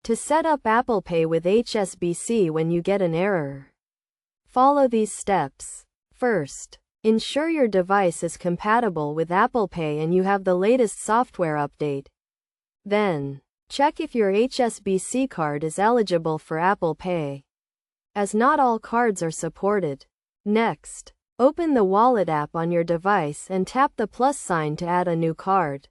To set up Apple Pay with HSBC when you get an error, follow these steps. First, ensure your device is compatible with Apple Pay and you have the latest software update. Then, check if your HSBC card is eligible for Apple Pay, as not all cards are supported. Next, open the Wallet app on your device and tap the plus sign to add a new card.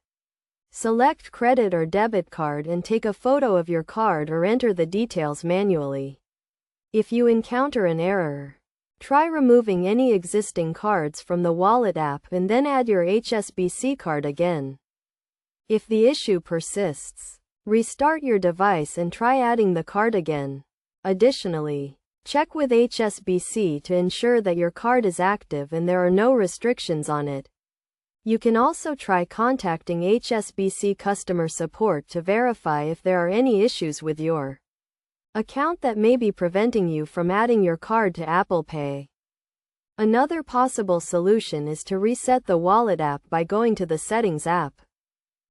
Select credit or debit card and take a photo of your card or enter the details manually. If you encounter an error, try removing any existing cards from the Wallet app and then add your HSBC card again. If the issue persists, restart your device and try adding the card again. Additionally, check with HSBC to ensure that your card is active and there are no restrictions on it. You can also try contacting HSBC customer support to verify if there are any issues with your account that may be preventing you from adding your card to Apple Pay. Another possible solution is to reset the Wallet app by going to the Settings app,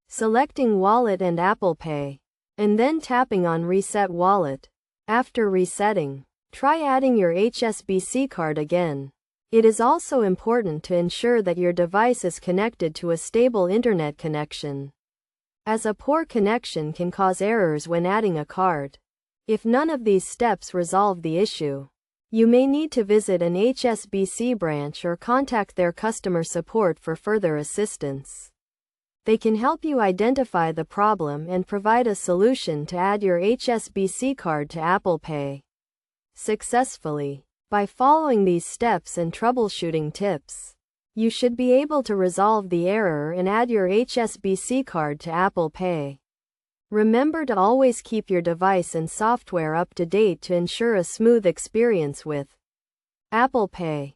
selecting Wallet and Apple Pay, and then tapping on Reset Wallet. After resetting, try adding your HSBC card again. It is also important to ensure that your device is connected to a stable internet connection, as a poor connection can cause errors when adding a card. If none of these steps resolve the issue, you may need to visit an HSBC branch or contact their customer support for further assistance. They can help you identify the problem and provide a solution to add your HSBC card to Apple Pay successfully. By following these steps and troubleshooting tips, you should be able to resolve the error and add your HSBC card to Apple Pay. Remember to always keep your device and software up to date to ensure a smooth experience with Apple Pay.